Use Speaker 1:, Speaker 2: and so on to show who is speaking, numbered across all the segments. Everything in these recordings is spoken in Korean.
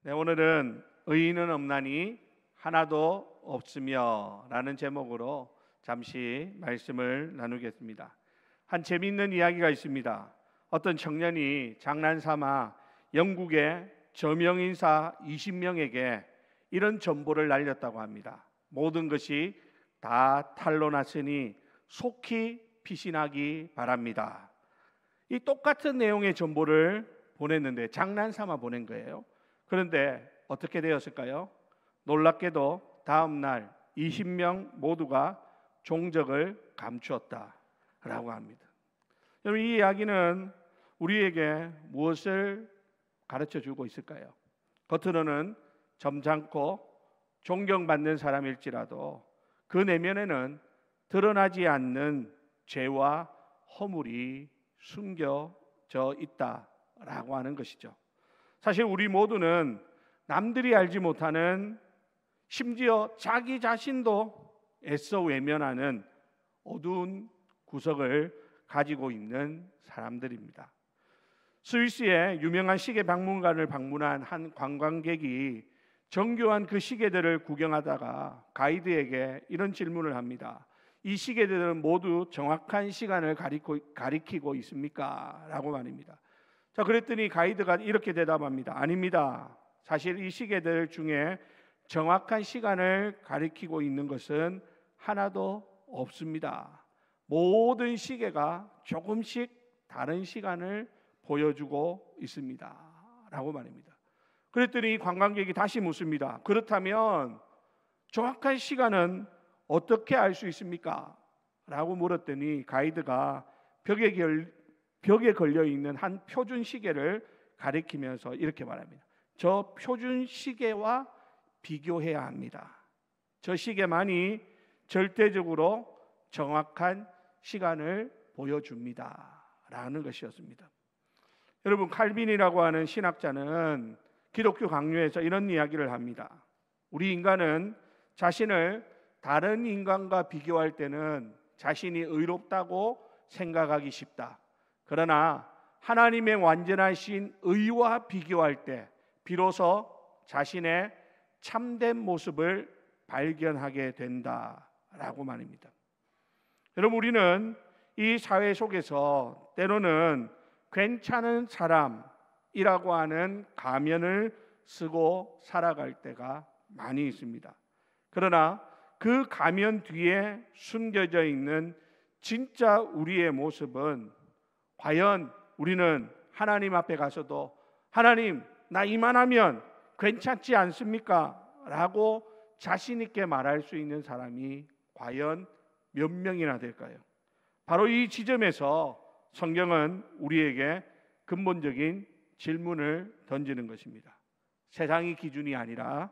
Speaker 1: 네, 오늘은 의인은 없나니 하나도 없으며 라는 제목으로 잠시 말씀을 나누겠습니다. 한 재미있는 이야기가 있습니다. 어떤 청년이 장난삼아 영국의 저명인사 20명에게 이런 전보를 날렸다고 합니다. 모든 것이 다 탄로 났으니 속히 피신하기 바랍니다. 이 똑같은 내용의 전보를 보냈는데 장난삼아 보낸 거예요. 그런데 어떻게 되었을까요? 놀랍게도 다음 날 20명 모두가 종적을 감추었다라고 합니다. 여러분, 이 이야기는 우리에게 무엇을 가르쳐 주고 있을까요? 겉으로는 점잖고 존경받는 사람일지라도 그 내면에는 드러나지 않는 죄와 허물이 숨겨져 있다라고 하는 것이죠. 사실 우리 모두는 남들이 알지 못하는, 심지어 자기 자신도 애써 외면하는 어두운 구석을 가지고 있는 사람들입니다. 스위스의 유명한 시계 박물관을 방문한 한 관광객이 정교한 그 시계들을 구경하다가 가이드에게 이런 질문을 합니다. 이 시계들은 모두 정확한 시간을 가리키고 있습니까? 라고 말입니다. 자, 그랬더니 가이드가 이렇게 대답합니다. 아닙니다. 사실 이 시계들 중에 정확한 시간을 가리키고 있는 것은 하나도 없습니다. 모든 시계가 조금씩 다른 시간을 보여주고 있습니다. 라고 말입니다. 그랬더니 관광객이 다시 묻습니다. 그렇다면 정확한 시간은 어떻게 알 수 있습니까? 라고 물었더니 가이드가 벽에 걸려 있는 한 표준 시계를 가리키면서 이렇게 말합니다. 저 표준 시계와 비교해야 합니다. 저 시계만이 절대적으로 정확한 시간을 보여줍니다. 라는 것이었습니다. 여러분, 칼빈이라고 하는 신학자는 기독교 강요에서 이런 이야기를 합니다. 우리 인간은 자신을 다른 인간과 비교할 때는 자신이 의롭다고 생각하기 쉽다. 그러나 하나님의 완전하신 의와 비교할 때 비로소 자신의 참된 모습을 발견하게 된다라고 말입니다. 여러분, 우리는 이 사회 속에서 때로는 괜찮은 사람이라고 하는 가면을 쓰고 살아갈 때가 많이 있습니다. 그러나 그 가면 뒤에 숨겨져 있는 진짜 우리의 모습은 과연 우리는 하나님 앞에 가서도 하나님, 나 이만하면 괜찮지 않습니까? 라고 자신 있게 말할 수 있는 사람이 과연 몇 명이나 될까요? 바로 이 지점에서 성경은 우리에게 근본적인 질문을 던지는 것입니다. 세상의 기준이 아니라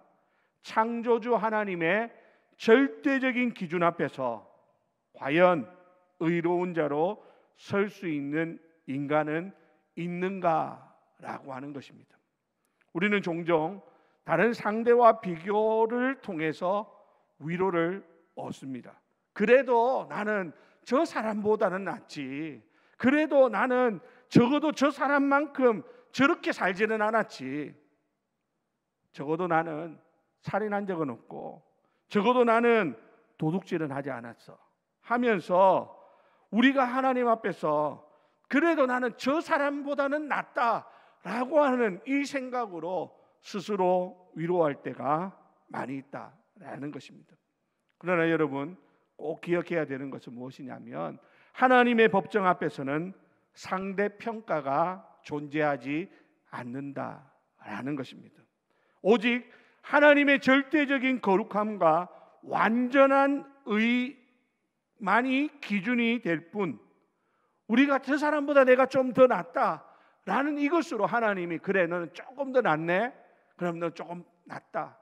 Speaker 1: 창조주 하나님의 절대적인 기준 앞에서 과연 의로운 자로 설 수 있는 인간은 있는가라고 하는 것입니다. 우리는 종종 다른 상대와 비교를 통해서 위로를 얻습니다. 그래도 나는 저 사람보다는 낫지. 그래도 나는 적어도 저 사람만큼 저렇게 살지는 않았지. 적어도 나는 살인한 적은 없고, 적어도 나는 도둑질은 하지 않았어 하면서 우리가 하나님 앞에서 그래도 나는 저 사람보다는 낫다라고 하는 이 생각으로 스스로 위로할 때가 많이 있다라는 것입니다. 그러나 여러분, 꼭 기억해야 되는 것은 무엇이냐면 하나님의 법정 앞에서는 상대평가가 존재하지 않는다라는 것입니다. 오직 하나님의 절대적인 거룩함과 완전한 의만이 기준이 될 뿐, 우리가 저 사람보다 내가 좀 더 낫다라는 이것으로 하나님이 그래 너는 조금 더 낫네? 그럼 너 조금 낫다,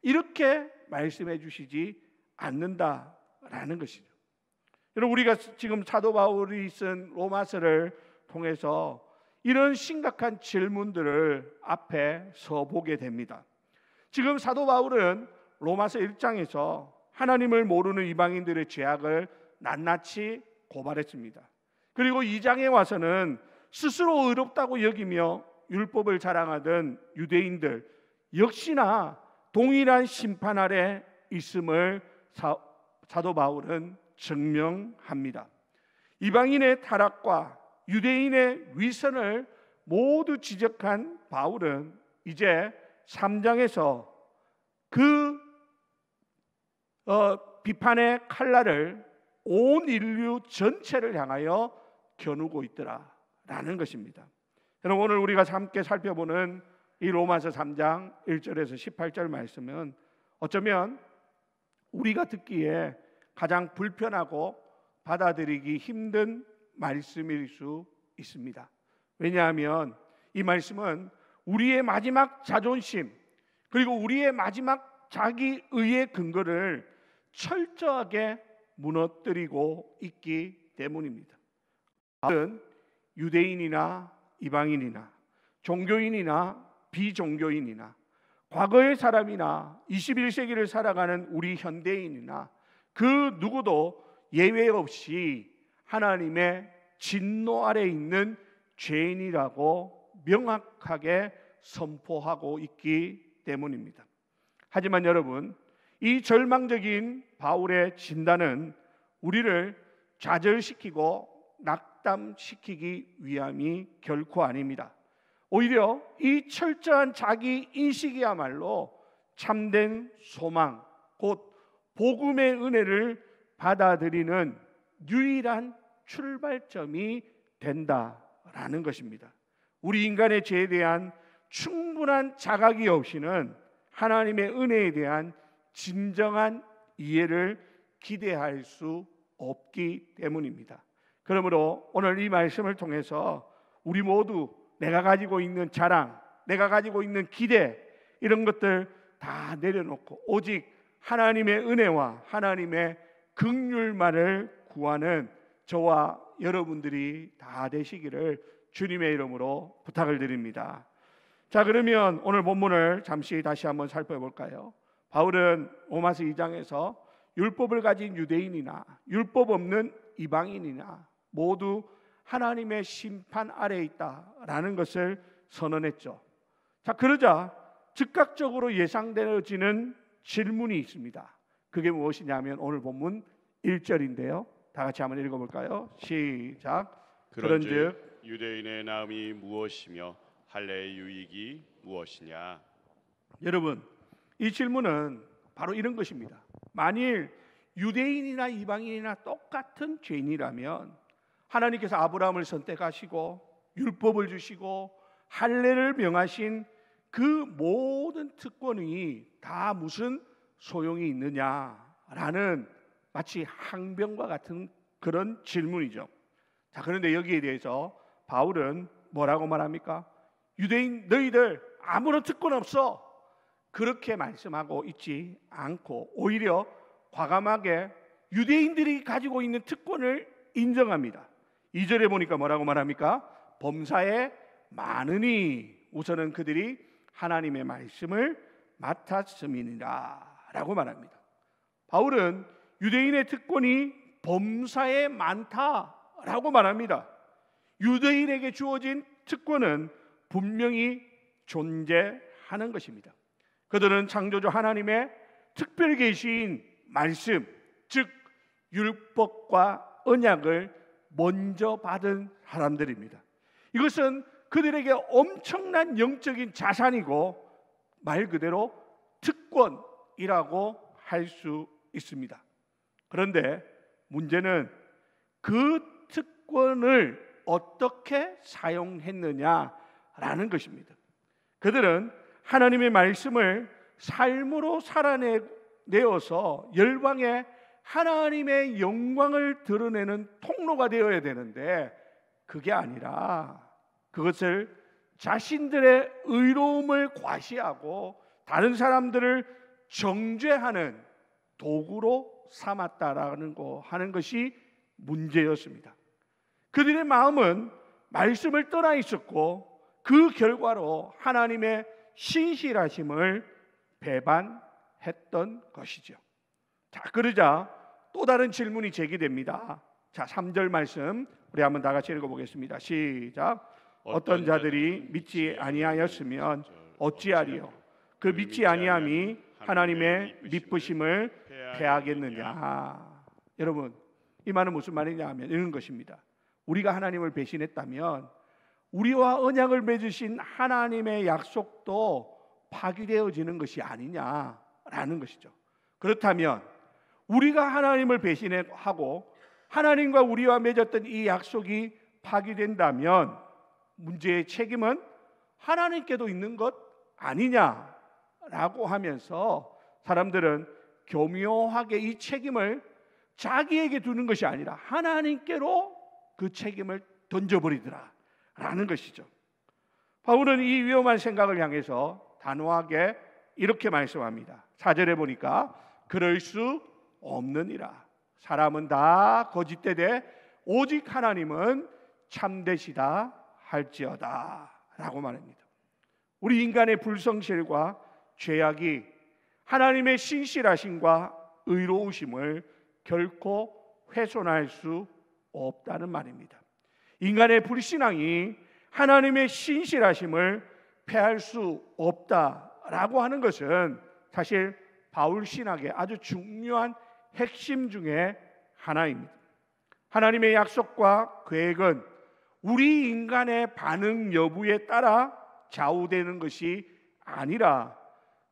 Speaker 1: 이렇게 말씀해 주시지 않는다라는 것이죠. 여러분, 우리가 지금 사도 바울이 쓴 로마서를 통해서 이런 심각한 질문들을 앞에 서 보게 됩니다. 지금 사도 바울은 로마서 1장에서 하나님을 모르는 이방인들의 죄악을 낱낱이 고발했습니다. 그리고 2장에 와서는 스스로 의롭다고 여기며 율법을 자랑하던 유대인들, 역시나 동일한 심판 아래 있음을 사도 바울은 증명합니다. 이방인의 타락과 유대인의 위선을 모두 지적한 바울은 이제 3장에서 그 비판의 칼날을 온 인류 전체를 향하여 겨누고 있더라라는 것입니다. 여러분, 오늘 우리가 함께 살펴보는 이 로마서 3장 1절에서 18절 말씀은 어쩌면 우리가 듣기에 가장 불편하고 받아들이기 힘든 말씀일 수 있습니다. 왜냐하면 이 말씀은 우리의 마지막 자존심 그리고 우리의 마지막 자기의의 근거를 철저하게 무너뜨리고 있기 때문입니다. 바울은 유대인이나 이방인이나 종교인이나 비종교인이나 과거의 사람이나 21세기를 살아가는 우리 현대인이나 그 누구도 예외 없이 하나님의 진노 아래 있는 죄인이라고 명확하게 선포하고 있기 때문입니다. 하지만 여러분, 이 절망적인 바울의 진단은 우리를 좌절시키고 낙담시키기 위함이 결코 아닙니다. 오히려 이 철저한 자기 인식이야말로 참된 소망, 곧 복음의 은혜를 받아들이는 유일한 출발점이 된다라는 것입니다. 우리 인간의 죄에 대한 충분한 자각이 없이는 하나님의 은혜에 대한 진정한 이해를 기대할 수 없기 때문입니다. 그러므로 오늘 이 말씀을 통해서 우리 모두 내가 가지고 있는 자랑, 내가 가지고 있는 기대, 이런 것들 다 내려놓고 오직 하나님의 은혜와 하나님의 긍휼만을 구하는 저와 여러분들이 다 되시기를 주님의 이름으로 부탁을 드립니다. 자, 그러면 오늘 본문을 잠시 다시 한번 살펴볼까요? 바울은 로마서 2장에서 율법을 가진 유대인이나 율법 없는 이방인이나 모두 하나님의 심판 아래에 있다라는 것을 선언했죠. 자, 그러자 즉각적으로 예상되어지는 질문이 있습니다. 그게 무엇이냐면 오늘 본문 1절인데요. 다 같이 한번 읽어볼까요? 시작.
Speaker 2: 그런즉 유대인의 나음이 무엇이며 할례의 유익이 무엇이냐?
Speaker 1: 여러분, 이 질문은 바로 이런 것입니다. 만일 유대인이나 이방인이나 똑같은 죄인이라면 하나님께서 아브라함을 선택하시고 율법을 주시고 할례를 명하신 그 모든 특권이 다 무슨 소용이 있느냐라는 마치 항변과 같은 그런 질문이죠. 자, 그런데 여기에 대해서 바울은 뭐라고 말합니까? 유대인 너희들 아무런 특권 없어, 그렇게 말씀하고 있지 않고 오히려 과감하게 유대인들이 가지고 있는 특권을 인정합니다. 2절에 보니까 뭐라고 말합니까? 범사에 많으니 우선은 그들이 하나님의 말씀을 맡았음이니라 라고 말합니다. 바울은 유대인의 특권이 범사에 많다라고 말합니다. 유대인에게 주어진 특권은 분명히 존재하는 것입니다. 그들은 창조주 하나님의 특별 계시인 말씀, 즉 율법과 언약을 먼저 받은 사람들입니다. 이것은 그들에게 엄청난 영적인 자산이고 말 그대로 특권이라고 할 수 있습니다. 그런데 문제는 그 특권을 어떻게 사용했느냐라는 것입니다. 그들은 하나님의 말씀을 삶으로 살아내어서 열방에 하나님의 영광을 드러내는 통로가 되어야 되는데 그게 아니라 그것을 자신들의 의로움을 과시하고 다른 사람들을 정죄하는 도구로 삼았다라는 거 하는 것이 문제였습니다. 그들의 마음은 말씀을 떠나 있었고 그 결과로 하나님의 신실하심을 배반했던 것이죠. 자, 그러자 또 다른 질문이 제기됩니다. 자, 3절 말씀 우리 한번 다 같이 읽어보겠습니다. 시작. 어떤 자들이 믿지 아니하였으면 어찌하리요? 그 믿지 아니함이 하나님의 미쁘심을 패하겠느냐. 여러분, 이 말은 무슨 말이냐 하면 이런 것입니다. 우리가 하나님을 배신했다면 우리와 언약을 맺으신 하나님의 약속도 파기되어지는 것이 아니냐라는 것이죠. 그렇다면 우리가 하나님을 배신하고 하나님과 우리와 맺었던 이 약속이 파기된다면 문제의 책임은 하나님께도 있는 것 아니냐라고 하면서 사람들은 교묘하게 이 책임을 자기에게 두는 것이 아니라 하나님께로 그 책임을 던져버리더라 라는 것이죠. 바울은 이 위험한 생각을 향해서 단호하게 이렇게 말씀합니다. 4절에 보니까 그럴 수 없느니라. 사람은 다 거짓되되 오직 하나님은 참되시다 할지어다 라고 말합니다. 우리 인간의 불성실과 죄악이 하나님의 신실하심과 의로우심을 결코 훼손할 수 없다는 말입니다. 인간의 불신앙이 하나님의 신실하심을 패할 수 없다라고 하는 것은 사실 바울 신학의 아주 중요한 핵심 중에 하나입니다. 하나님의 약속과 계획은 우리 인간의 반응 여부에 따라 좌우되는 것이 아니라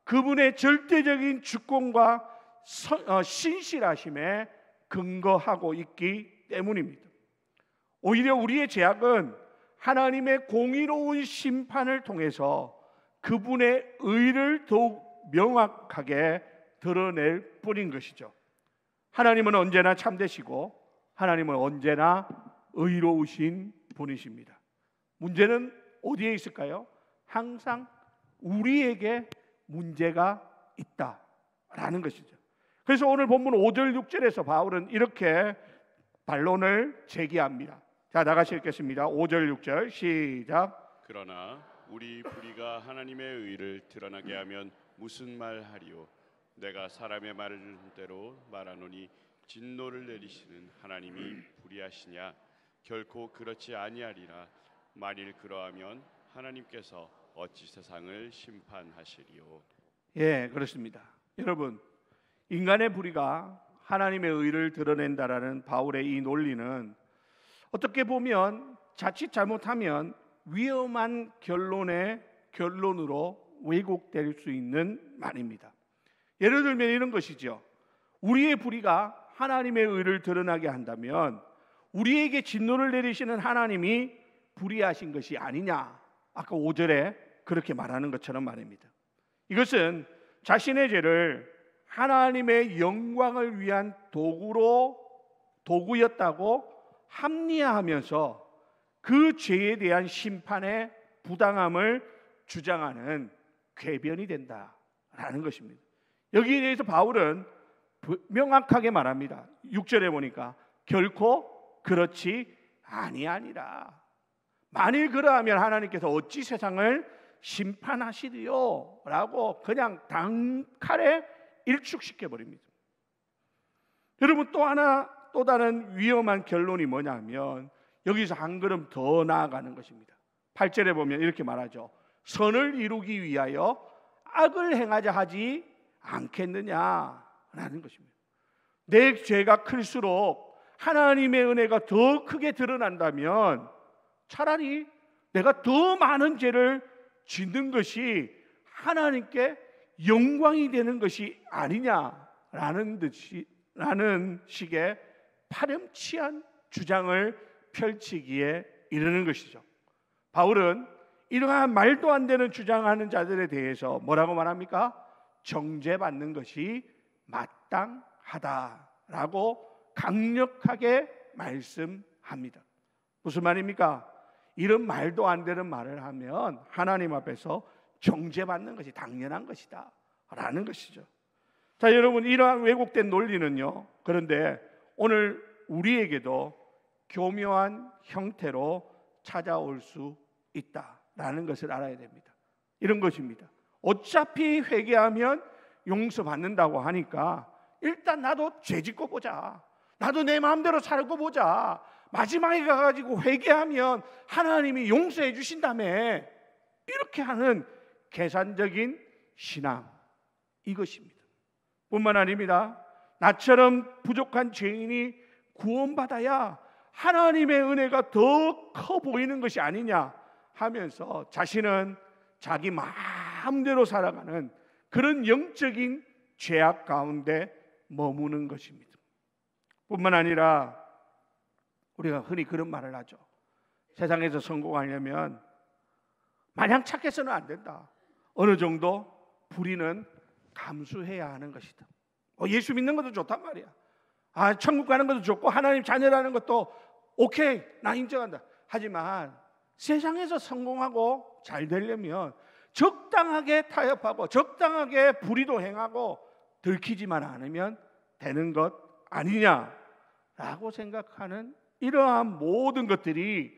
Speaker 1: 그분의 절대적인 주권과 신실하심에 근거하고 있기 때문입니다. 오히려 우리의 죄악은 하나님의 공의로운 심판을 통해서 그분의 의를 더욱 명확하게 드러낼 뿐인 것이죠. 하나님은 언제나 참되시고 하나님은 언제나 의로우신 분이십니다. 문제는 어디에 있을까요? 항상 우리에게 문제가 있다라는 것이죠. 그래서 오늘 본문 5절 6절에서 바울은 이렇게 반론을 제기합니다. 자, 다같이 읽겠습니다. 5절 6절 시작.
Speaker 2: 그러나 우리 불의가 하나님의 의를 드러나게 하면 무슨 말하리요? 내가 사람의 말대로 말하노니 진노를 내리시는 하나님이 불의하시냐? 결코 그렇지 아니하리라. 만일 그러하면 하나님께서 어찌 세상을 심판하시리요?
Speaker 1: 예, 그렇습니다. 여러분, 인간의 불의가 하나님의 의를 드러낸다라는 바울의 이 논리는 어떻게 보면 자칫 잘못하면 위험한 결론으로 왜곡될 수 있는 말입니다. 예를 들면 이런 것이죠. 우리의 불의가 하나님의 의를 드러나게 한다면 우리에게 진노를 내리시는 하나님이 불의하신 것이 아니냐, 아까 5절에 그렇게 말하는 것처럼 말입니다. 이것은 자신의 죄를 하나님의 영광을 위한 도구였다고 합리화하면서 그 죄에 대한 심판의 부당함을 주장하는 궤변이 된다라는 것입니다. 여기에 대해서 바울은 명확하게 말합니다. 6절에 보니까 결코 그렇지 아니하니라. 만일 그러하면 하나님께서 어찌 세상을 심판하시리요? 라고 그냥 단칼에 일축시켜 버립니다. 여러분, 또 다른 위험한 결론이 뭐냐면 여기서 한 걸음 더 나아가는 것입니다. 8절에 보면 이렇게 말하죠. 선을 이루기 위하여 악을 행하자 하지 않겠느냐라는 것입니다. 내 죄가 클수록 하나님의 은혜가 더 크게 드러난다면 차라리 내가 더 많은 죄를 짓는 것이 하나님께 영광이 되는 것이 아니냐라는 식의 파렴치한 주장을 펼치기에 이르는 것이죠. 바울은 이러한 말도 안 되는 주장하는 자들에 대해서 뭐라고 말합니까? 정죄받는 것이 마땅하다라고 강력하게 말씀합니다. 무슨 말입니까? 이런 말도 안 되는 말을 하면 하나님 앞에서 정죄받는 것이 당연한 것이다 라는 것이죠. 자, 여러분, 이러한 왜곡된 논리는요, 그런데 오늘 우리에게도 교묘한 형태로 찾아올 수 있다라는 것을 알아야 됩니다. 이런 것입니다. 어차피 회개하면 용서받는다고 하니까 일단 나도 죄짓고 보자, 나도 내 마음대로 살고 보자, 마지막에 가가지고 회개하면 하나님이 용서해 주신다며, 이렇게 하는 계산적인 신앙, 이것입니다. 뿐만 아닙니다. 나처럼 부족한 죄인이 구원받아야 하나님의 은혜가 더 커 보이는 것이 아니냐 하면서 자신은 자기 마음대로 살아가는 그런 영적인 죄악 가운데 머무는 것입니다. 뿐만 아니라 우리가 흔히 그런 말을 하죠. 세상에서 성공하려면 마냥 착해서는 안 된다. 어느 정도 불의는 감수해야 하는 것이다. 예수 믿는 것도 좋단 말이야. 천국 가는 것도 좋고 하나님 자녀라는 것도 오케이, 나 인정한다. 하지만 세상에서 성공하고 잘 되려면 적당하게 타협하고 적당하게 불의도 행하고 들키지만 않으면 되는 것 아니냐라고 생각하는 이러한 모든 것들이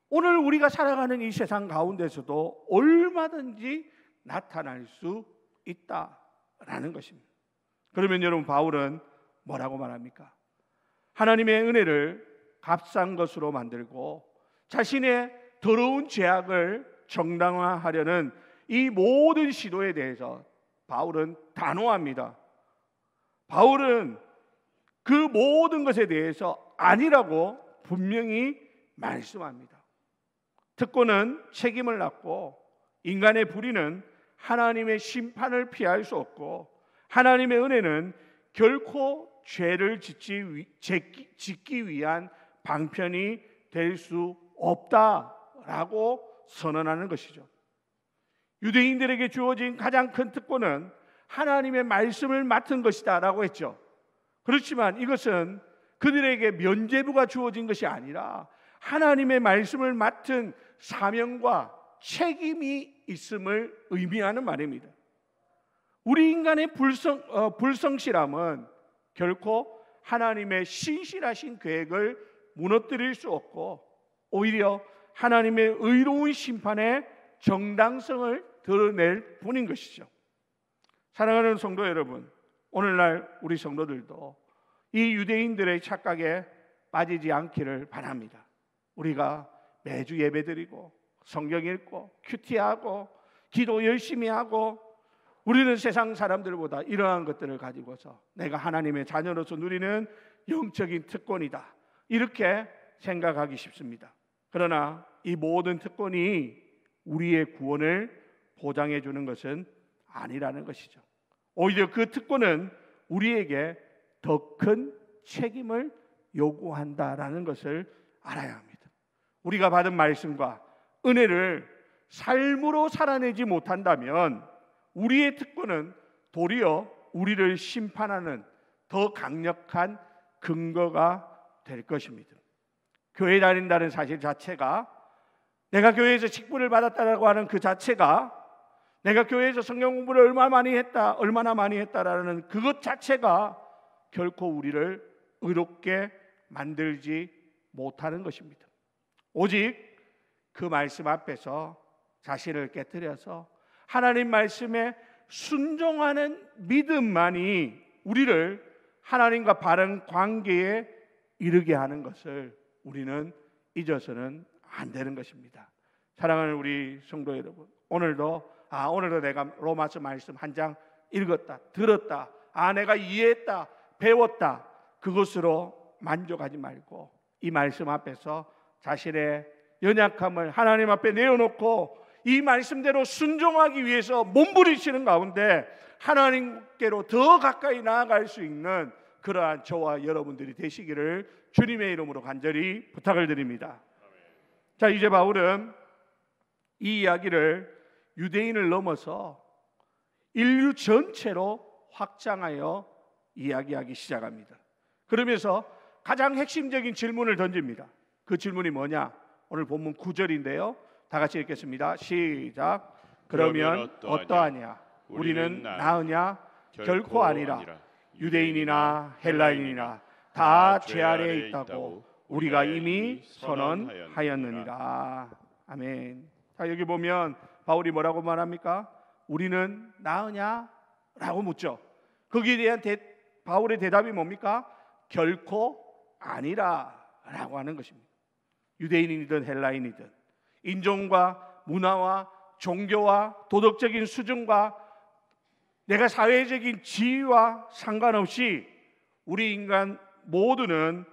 Speaker 1: 오늘 우리가 살아가는 이 세상 가운데서도 얼마든지 나타날 수 있다라는 것입니다. 그러면 여러분, 바울은 뭐라고 말합니까? 하나님의 은혜를 값싼 것으로 만들고 자신의 더러운 죄악을 정당화하려는 이 모든 시도에 대해서 바울은 단호합니다. 바울은 그 모든 것에 대해서 아니라고 분명히 말씀합니다. 특권은 책임을 낳고 인간의 불의는 하나님의 심판을 피할 수 없고 하나님의 은혜는 결코 죄를 짓기 위한 방편이 될 수 없다라고 선언하는 것이죠. 유대인들에게 주어진 가장 큰 특권은 하나님의 말씀을 맡은 것이다 라고 했죠. 그렇지만 이것은 그들에게 면죄부가 주어진 것이 아니라 하나님의 말씀을 맡은 사명과 책임이 있음을 의미하는 말입니다. 우리 인간의 불성실함은 결코 하나님의 신실하신 계획을 무너뜨릴 수 없고 오히려 하나님의 의로운 심판의 정당성을 드러낼 뿐인 것이죠. 사랑하는 성도 여러분, 오늘날 우리 성도들도 이 유대인들의 착각에 빠지지 않기를 바랍니다. 우리가 매주 예배드리고 성경 읽고 큐티하고 기도 열심히 하고 우리는 세상 사람들보다 이러한 것들을 가지고서 내가 하나님의 자녀로서 누리는 영적인 특권이다, 이렇게 생각하기 쉽습니다. 그러나 이 모든 특권이 우리의 구원을 보장해 주는 것은 아니라는 것이죠. 오히려 그 특권은 우리에게 더 큰 책임을 요구한다라는 것을 알아야 합니다. 우리가 받은 말씀과 은혜를 삶으로 살아내지 못한다면 우리의 특권은 도리어 우리를 심판하는 더 강력한 근거가 될 것입니다. 교회 다닌다는 사실 자체가, 내가 교회에서 직분을 받았다라고 하는 그 자체가, 내가 교회에서 성경 공부를 얼마나 많이 했다라는 그것 자체가 결코 우리를 의롭게 만들지 못하는 것입니다. 오직 그 말씀 앞에서 자신을 깨뜨려서 하나님 말씀에 순종하는 믿음만이 우리를 하나님과 바른 관계에 이르게 하는 것을 우리는 잊어서는 안 되는 것입니다. 사랑하는 우리 성도 여러분, 오늘도 내가 로마서 말씀 한 장 읽었다, 들었다, 내가 이해했다, 배웠다, 그것으로 만족하지 말고 이 말씀 앞에서 자신의 연약함을 하나님 앞에 내어놓고 이 말씀대로 순종하기 위해서 몸부리시는 가운데 하나님께로 더 가까이 나아갈 수 있는 그러한 저와 여러분들이 되시기를 주님의 이름으로 간절히 부탁을 드립니다. 자, 이제 바울은 이 이야기를 유대인을 넘어서 인류 전체로 확장하여 이야기하기 시작합니다. 그러면서 가장 핵심적인 질문을 던집니다. 그 질문이 뭐냐? 오늘 본문 9절인데요. 다 같이 읽겠습니다. 시작. 그러면 어떠하냐? 우리는 나으냐? 결코 아니라. 유대인이나 헬라인이나 다 죄 아래에 있다고 우리가 이미 선언하였느니라. 아멘. 자, 여기 보면 바울이 뭐라고 말합니까? 우리는 나으냐? 라고 묻죠. 거기에 대한 바울의 대답이 뭡니까? 결코 아니라 라고 하는 것입니다. 유대인이든 헬라인이든 인종과 문화와 종교와 도덕적인 수준과 내가 사회적인 지위와 상관없이 우리 인간 모두는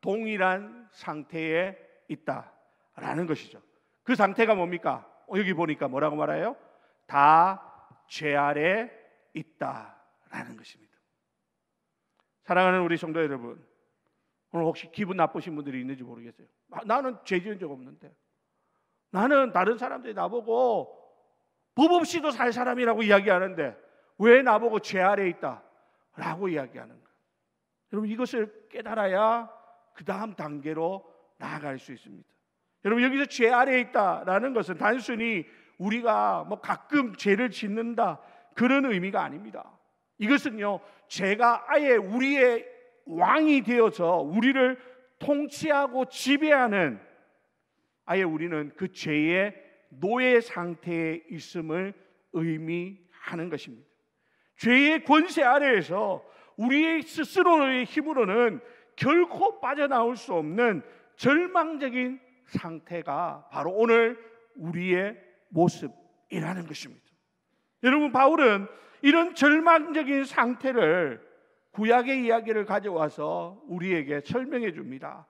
Speaker 1: 동일한 상태에 있다라는 것이죠. 그 상태가 뭡니까? 여기 보니까 뭐라고 말해요? 다 죄 아래 있다라는 것입니다. 사랑하는 우리 성도 여러분, 오늘 혹시 기분 나쁘신 분들이 있는지 모르겠어요. 나는 죄 지은 적 없는데, 나는 다른 사람들이 나보고 법 없이도 살 사람이라고 이야기하는데 왜 나보고 죄 아래 있다라고 이야기하는 거예요. 여러분, 이것을 깨달아야 그 다음 단계로 나아갈 수 있습니다. 여러분, 여기서 죄 아래에 있다라는 것은 단순히 우리가 뭐 가끔 죄를 짓는다 그런 의미가 아닙니다. 이것은요, 죄가 아예 우리의 왕이 되어서 우리를 통치하고 지배하는, 아예 우리는 그 죄의 노예 상태에 있음을 의미하는 것입니다. 죄의 권세 아래에서 우리의 스스로의 힘으로는 결코 빠져나올 수 없는 절망적인 상태가 바로 오늘 우리의 모습이라는 것입니다. 여러분, 바울은 이런 절망적인 상태를 구약의 이야기를 가져와서 우리에게 설명해 줍니다.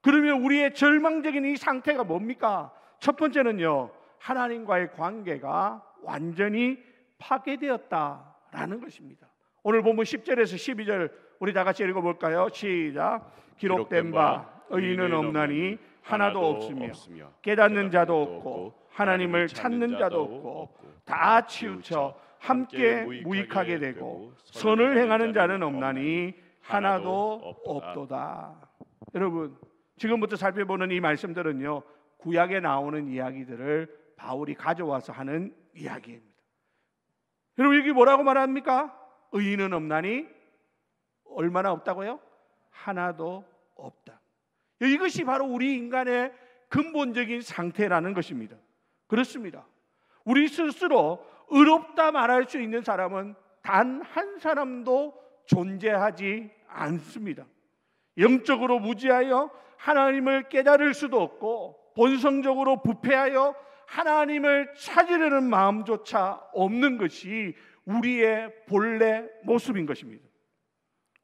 Speaker 1: 그러면 우리의 절망적인 이 상태가 뭡니까? 첫 번째는요, 하나님과의 관계가 완전히 파괴되었다라는 것입니다. 오늘 본문 10절에서 12절 우리 다 같이 읽어볼까요? 시작. 기록된 바 의인은 없나니 하나도 없으며 깨닫는 자도 없고 하나님을 찾는 자도 없고 다 치우쳐 함께 무익하게 되고 선을 행하는 자는 없나니 하나도 없도다. 여러분, 지금부터 살펴보는 이 말씀들은요, 구약에 나오는 이야기들을 바울이 가져와서 하는 이야기입니다. 여러분, 여기 뭐라고 말합니까? 의인은 없나니 얼마나 없다고요? 하나도 없다. 이것이 바로 우리 인간의 근본적인 상태라는 것입니다. 그렇습니다. 우리 스스로 의롭다 말할 수 있는 사람은 단 한 사람도 존재하지 않습니다. 영적으로 무지하여 하나님을 깨달을 수도 없고 본성적으로 부패하여 하나님을 찾으려는 마음조차 없는 것이 우리의 본래 모습인 것입니다.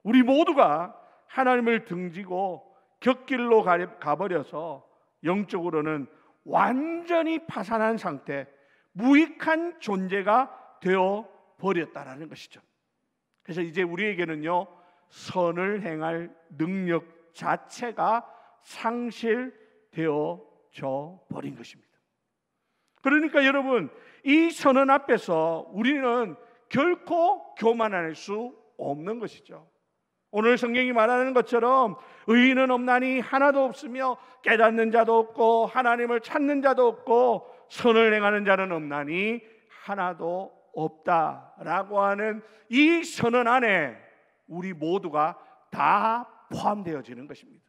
Speaker 1: 우리 모두가 하나님을 등지고 곁길로 가버려서 영적으로는 완전히 파산한 상태, 무익한 존재가 되어 버렸다라는 것이죠. 그래서 이제 우리에게는요, 선을 행할 능력 자체가 상실되어져 버린 것입니다. 그러니까 여러분, 이 선언 앞에서 우리는 결코 교만할 수 없는 것이죠. 오늘 성경이 말하는 것처럼 의인은 없나니 하나도 없으며 깨닫는 자도 없고 하나님을 찾는 자도 없고 선을 행하는 자는 없나니 하나도 없다라고 하는 이 선언 안에 우리 모두가 다 포함되어지는 것입니다.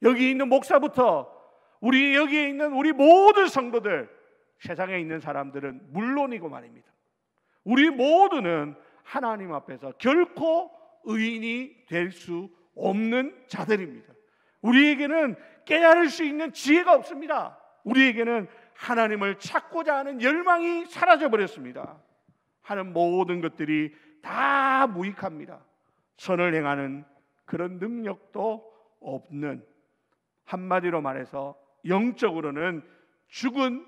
Speaker 1: 여기 있는 목사부터 우리 여기에 있는 우리 모든 성도들, 세상에 있는 사람들은 물론이고 말입니다. 우리 모두는 하나님 앞에서 결코 의인이 될 수 없는 자들입니다. 우리에게는 깨달을 수 있는 지혜가 없습니다. 우리에게는 하나님을 찾고자 하는 열망이 사라져 버렸습니다. 하는 모든 것들이 다 무익합니다. 선을 행하는 그런 능력도 없는, 한마디로 말해서 영적으로는 죽은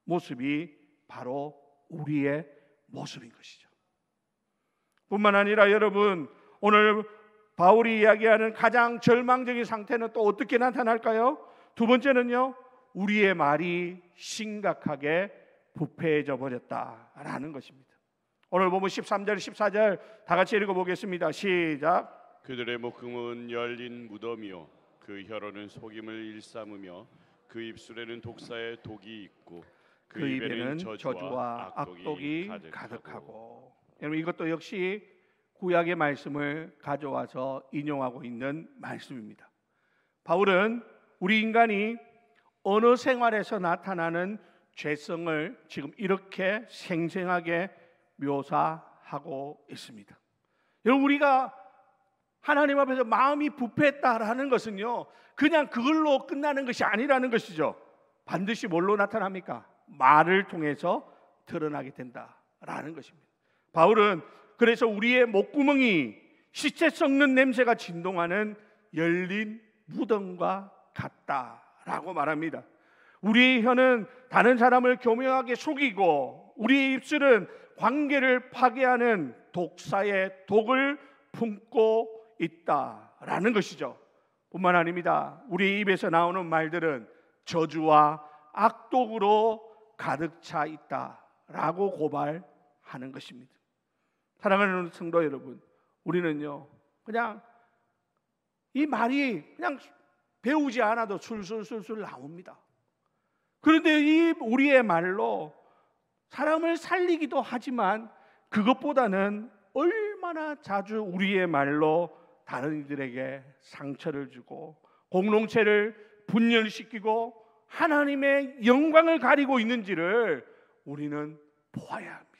Speaker 1: 모습이 바로 우리의 모습인 것이죠. 뿐만 아니라 여러분, 오늘 바울이 이야기하는 가장 절망적인 상태는 또 어떻게 나타날까요? 두 번째는요, 우리의 말이 심각하게 부패해져 버렸다라는 것입니다. 오늘 보면 13절 14절 다 같이 읽어보겠습니다. 시작.
Speaker 2: 그들의 목금은 열린 무덤이요 그 혀로는 속임을 일삼으며 그 입술에는 독사의 독이 있고 그 입에는 저주와 악독이 가득하고. 여러분, 이것도 역시 구약의 말씀을 가져와서 인용하고 있는 말씀입니다. 바울은 우리 인간이 언어 생활에서 나타나는 죄성을 지금 이렇게 생생하게 묘사하고 있습니다. 여러분, 우리가 하나님 앞에서 마음이 부패했다라는 것은요, 그냥 그걸로 끝나는 것이 아니라는 것이죠. 반드시 뭘로 나타납니까? 말을 통해서 드러나게 된다라는 것입니다.
Speaker 1: 바울은 그래서 우리의 목구멍이 시체 썩는 냄새가 진동하는 열린 무덤과 같다라고 말합니다. 우리의 혀는 다른 사람을 교묘하게 속이고 우리의 입술은 관계를 파괴하는 독사의 독을 품고 있다라는 것이죠. 뿐만 아닙니다. 우리 입에서 나오는 말들은 저주와 악독으로 가득 차 있다라고 고발하는 것입니다. 사랑하는 성도 여러분, 우리는요 그냥 이 말이 그냥 배우지 않아도 술술술술 나옵니다. 그런데 이 우리의 말로 사람을 살리기도 하지만 그것보다는 얼마나 자주 우리의 말로 다른 이들에게 상처를 주고 공동체를 분열시키고 하나님의 영광을 가리고 있는지를 우리는 보아야 합니다.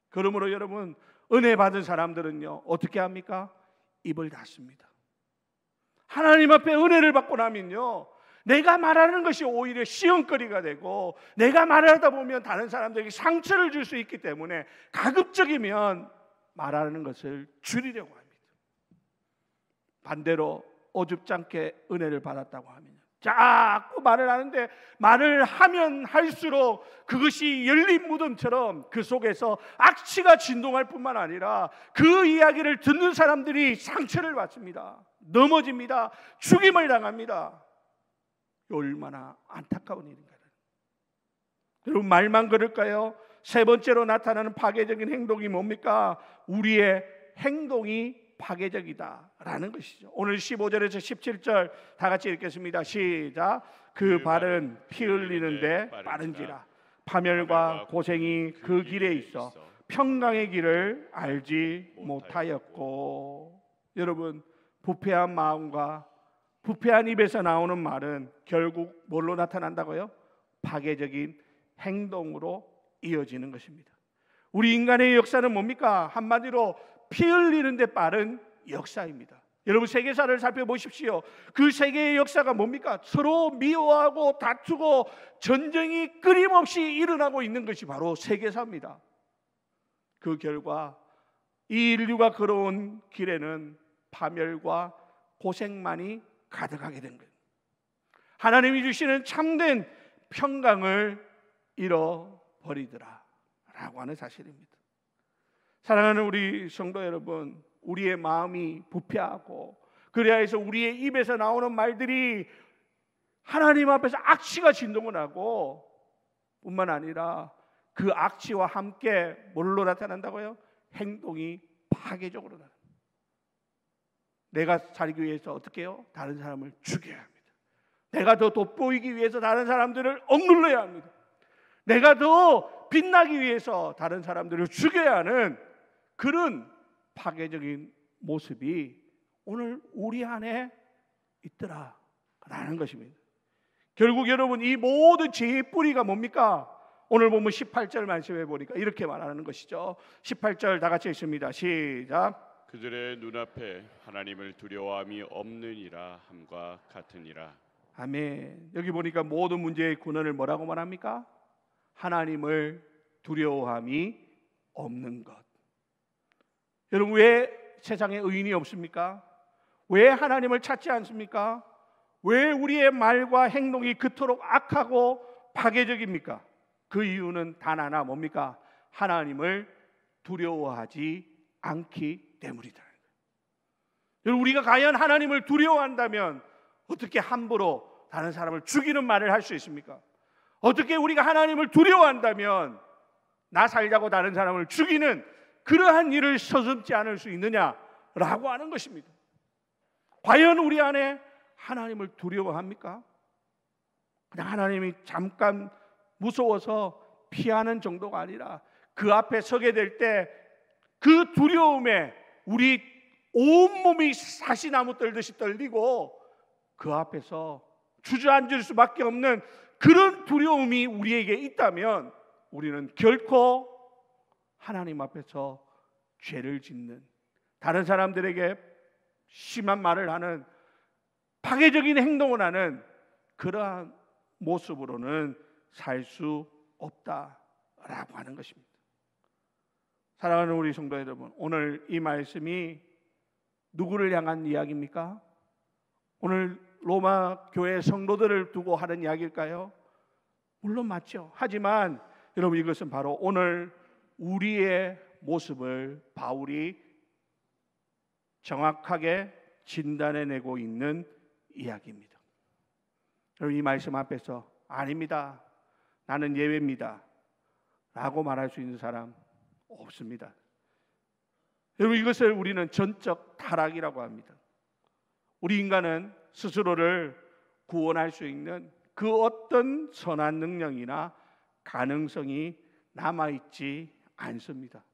Speaker 1: 그러므로 여러분, 은혜 받은 사람들은요 어떻게 합니까? 입을 닫습니다. 하나님 앞에 은혜를 받고 나면요 내가 말하는 것이 오히려 시험거리가 되고 내가 말하다 보면 다른 사람들에게 상처를 줄 수 있기 때문에 가급적이면 말하는 것을 줄이려고 합니다. 반대로 어줍잖게 은혜를 받았다고 하면 자꾸 말을 하는데 말을 하면 할수록 그것이 열린 무덤처럼 그 속에서 악취가 진동할 뿐만 아니라 그 이야기를 듣는 사람들이 상처를 받습니다. 넘어집니다. 죽임을 당합니다. 얼마나 안타까운 일인가요? 여러분, 말만 그럴까요? 세 번째로 나타나는 파괴적인 행동이 뭡니까? 우리의 행동이 파괴적이다라는 것이죠. 오늘 15절에서 17절 다 같이 읽겠습니다. 시작. 그 발은 피 흘리는데 빠른지라 파멸과 고생이 그 길에 있어 평강의 길을 알지 못하였고. 여러분, 부패한 마음과 부패한 입에서 나오는 말은 결국 뭘로 나타난다고요? 파괴적인 행동으로 이어지는 것입니다. 우리 인간의 역사는 뭡니까? 한마디로 피 흘리는데 빠른 역사입니다. 여러분, 세계사를 살펴보십시오. 그 세계의 역사가 뭡니까? 서로 미워하고 다투고 전쟁이 끊임없이 일어나고 있는 것이 바로 세계사입니다. 그 결과 이 인류가 걸어온 길에는 파멸과 고생만이 가득하게 된 거예요. 하나님이 주시는 참된 평강을 잃어버리더라 라고 하는 사실입니다. 사랑하는 우리 성도 여러분, 우리의 마음이 부패하고 그래야 해서 우리의 입에서 나오는 말들이 하나님 앞에서 악취가 진동을 하고 뿐만 아니라 그 악취와 함께 뭘로 나타난다고요? 행동이 파괴적으로 나타납니다. 내가 살기 위해서 어떻게 해요? 다른 사람을 죽여야 합니다. 내가 더 돋보이기 위해서 다른 사람들을 억눌러야 합니다. 내가 더 빛나기 위해서 다른 사람들을 죽여야 하는 그런 파괴적인 모습이 오늘 우리 안에 있더라라는 것입니다. 결국 여러분, 이 모든 죄의 뿌리가 뭡니까? 오늘 보면 18절 말씀해 보니까 이렇게 말하는 것이죠. 18절 다 같이 읽습니다. 시작.
Speaker 2: 그들의 눈앞에 하나님을 두려워함이 없느니라 함과 같으니라.
Speaker 1: 아멘. 여기 보니까 모든 문제의 근원을 뭐라고 말합니까? 하나님을 두려워함이 없는 것. 여러분, 왜 세상에 의인이 없습니까? 왜 하나님을 찾지 않습니까? 왜 우리의 말과 행동이 그토록 악하고 파괴적입니까? 그 이유는 단 하나, 뭡니까? 하나님을 두려워하지 않기 때문이다. 여러분, 우리가 과연 하나님을 두려워한다면 어떻게 함부로 다른 사람을 죽이는 말을 할 수 있습니까? 어떻게 우리가 하나님을 두려워한다면 나 살자고 다른 사람을 죽이는 그러한 일을 서슴지 않을 수 있느냐라고 하는 것입니다. 과연 우리 안에 하나님을 두려워합니까? 그냥 하나님이 잠깐 무서워서 피하는 정도가 아니라 그 앞에 서게 될 때 그 두려움에 우리 온몸이 사시나무 떨듯이 떨리고 그 앞에서 주저앉을 수밖에 없는 그런 두려움이 우리에게 있다면 우리는 결코 하나님 앞에서 죄를 짓는, 다른 사람들에게 심한 말을 하는, 파괴적인 행동을 하는 그러한 모습으로는 살 수 없다라고 하는 것입니다. 사랑하는 우리 성도 여러분, 오늘 이 말씀이 누구를 향한 이야기입니까? 오늘 로마 교회 성도들을 두고 하는 이야기일까요? 물론 맞죠. 하지만 여러분, 이것은 바로 오늘 우리의 모습을 바울이 정확하게 진단해내고 있는 이야기입니다. 여러분, 이 말씀 앞에서 아닙니다, 나는 예외입니다 라고 말할 수 있는 사람 없습니다. 여러분, 이것을 우리는 전적 타락이라고 합니다. 우리 인간은 스스로를 구원할 수 있는 그 어떤 선한 능력이나 가능성이 남아있지 않습니다.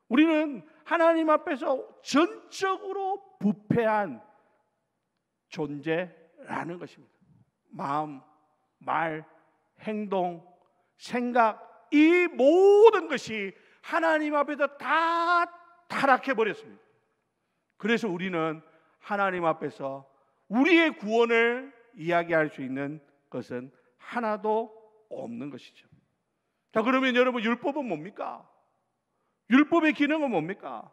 Speaker 1: 우리는 하나님 앞에서 전적으로 부패한 존재라는 것입니다. 마음, 말, 행동, 생각, 이 모든 것이 하나님 앞에서 다 타락해 버렸습니다. 그래서 우리는 하나님 앞에서 우리의 구원을 이야기할 수 있는 것은 하나도 없는 것이죠. 자, 그러면 여러분, 율법은 뭡니까? 율법의 기능은 뭡니까?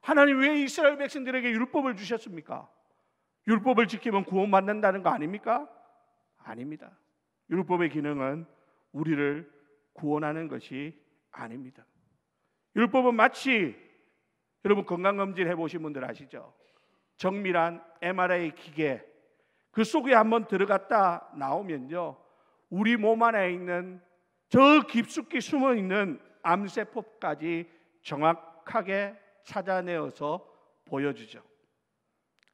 Speaker 1: 하나님 왜 이스라엘 백성들에게 율법을 주셨습니까? 율법을 지키면 구원받는다는 거 아닙니까? 아닙니다. 율법의 기능은 우리를 구원하는 것이 아닙니다. 율법은 마치, 여러분 건강검진 해보신 분들 아시죠? 정밀한 MRI 기계, 그 속에 한번 들어갔다 나오면요, 우리 몸 안에 있는 저 깊숙이 숨어있는 암세포까지 정확하게 찾아내어서 보여주죠.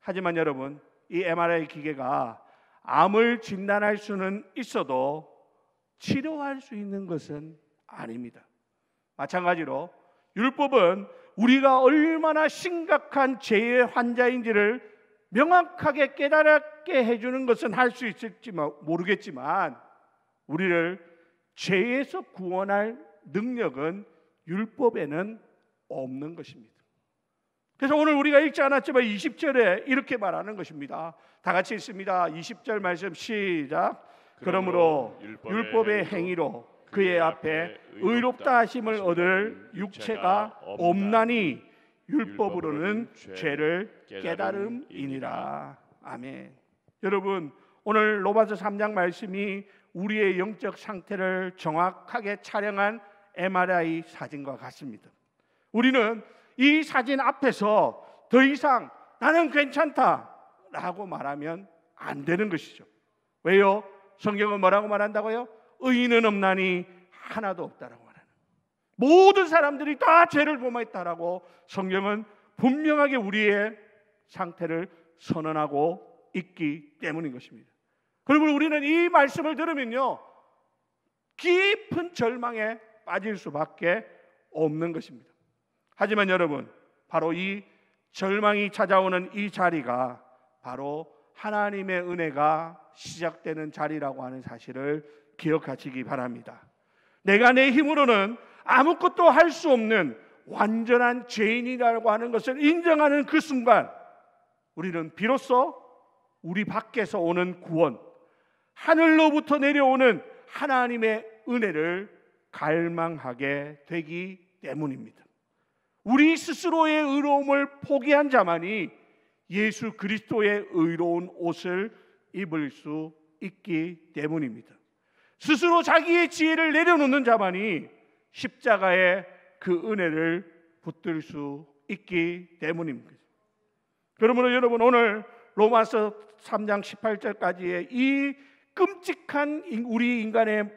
Speaker 1: 하지만 여러분, 이 MRI 기계가 암을 진단할 수는 있어도 치료할 수 있는 것은 아닙니다. 마찬가지로 율법은 우리가 얼마나 심각한 죄의 환자인지를 명확하게 깨달게 해주는 것은 할 수 있을지 모르겠지만, 우리를 죄에서 구원할 능력은 율법에는 없는 것입니다. 그래서 오늘 우리가 읽지 않았지만 20절에 이렇게 말하는 것입니다. 다 같이 읽습니다. 20절 말씀 시작. 그러므로 율법의 행위로 그의 앞에 의롭다 하심을 얻을 육체가 없나니 율법으로는 죄를 깨달음이니라. 아멘. 여러분, 오늘 로마서 3장 말씀이 우리의 영적 상태를 정확하게 촬영한 MRI 사진과 같습니다. 우리는 이 사진 앞에서 더 이상 나는 괜찮다 라고 말하면 안 되는 것이죠. 왜요? 성경은 뭐라고 말한다고요? 의인은 없나니 하나도 없다라고 말하는, 모든 사람들이 다 죄를 범했다라고 성경은 분명하게 우리의 상태를 선언하고 있기 때문인 것입니다. 그리고 우리는 이 말씀을 들으면요, 깊은 절망에 빠질 수밖에 없는 것입니다. 하지만 여러분, 바로 이 절망이 찾아오는 이 자리가 바로 하나님의 은혜가 시작되는 자리라고 하는 사실을 기억하시기 바랍니다. 내가 내 힘으로는 아무것도 할 수 없는 완전한 죄인이라고 하는 것을 인정하는 그 순간, 우리는 비로소 우리 밖에서 오는 구원, 하늘로부터 내려오는 하나님의 은혜를 갈망하게 되기 때문입니다. 우리 스스로의 의로움을 포기한 자만이 예수 그리스도의 의로운 옷을 입을 수 있기 때문입니다. 스스로 자기의 지혜를 내려놓는 자만이 십자가의 그 은혜를 붙들 수 있기 때문입니다. 그러므로 여러분, 오늘 로마서 3장 18절까지의 이 끔찍한 우리 인간의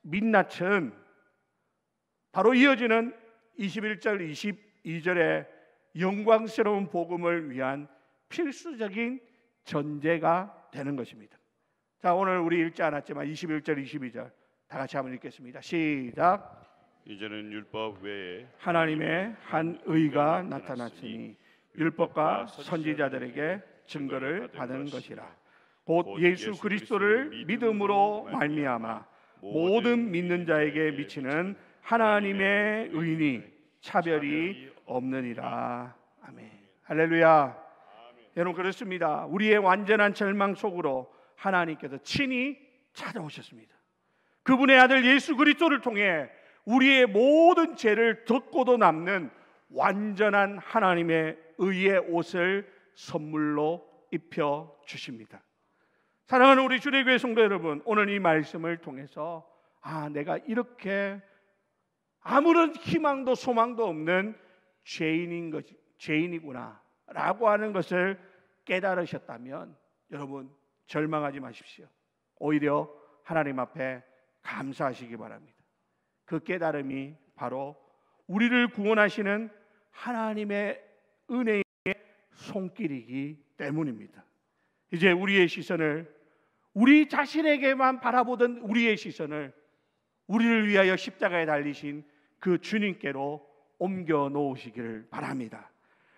Speaker 1: 민낯은 바로 이어지는 21절 22절의 영광스러운 복음을 위한 필수적인 전제가 되는 것입니다. 자, 오늘 우리 읽지 않았지만 21절 22절 다 같이 한번 읽겠습니다. 시작.
Speaker 2: 이제는 율법 외에
Speaker 1: 하나님의 한 의가 나타났으니 율법과 선지자들에게 증거를 받은 것이라. 곧 예수 그리스도를 믿음으로 말미암아 모든 믿는 자에게 미치는 하나님의 의니 차별이 없느니라. 아멘. 할렐루야. 여러분, 그렇습니다. 우리의 완전한 절망 속으로 하나님께서 친히 찾아오셨습니다. 그분의 아들 예수 그리스도를 통해 우리의 모든 죄를 덮고도 남는 완전한 하나님의 의의 옷을 선물로 입혀 주십니다. 사랑하는 우리 주례교회 성도 여러분, 오늘 이 말씀을 통해서 내가 이렇게 아무런 희망도 소망도 없는 죄인이구나 라고 하는 것을 깨달으셨다면 여러분 절망하지 마십시오. 오히려 하나님 앞에 감사하시기 바랍니다. 그 깨달음이 바로 우리를 구원하시는 하나님의 은혜의 손길이기 때문입니다. 이제 우리의 시선을, 우리 자신에게만 바라보던 우리의 시선을 우리를 위하여 십자가에 달리신 그 주님께로 옮겨 놓으시기를 바랍니다.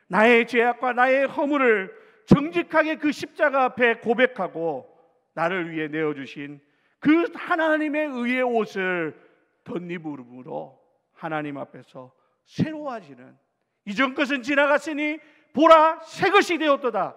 Speaker 1: 나의 죄악과 나의 허물을 정직하게 그 십자가 앞에 고백하고 나를 위해 내어주신 그 하나님의 의의 옷을 덧입음으로 하나님 앞에서 새로워지는, 이전 것은 지나갔으니 보라 새 것이 되었도다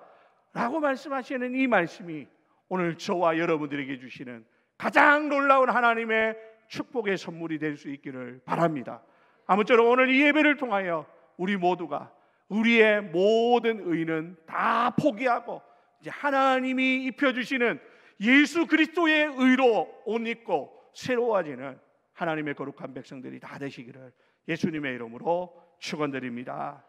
Speaker 1: 라고 말씀하시는 이 말씀이 오늘 저와 여러분들에게 주시는 가장 놀라운 하나님의 축복의 선물이 될 수 있기를 바랍니다. 아무쪼록 오늘 이 예배를 통하여 우리 모두가 우리의 모든 의는 다 포기하고 이제 하나님이 입혀주시는 예수 그리스도의 의로 옷 입고 새로워지는 하나님의 거룩한 백성들이 다 되시기를 예수님의 이름으로 축원드립니다.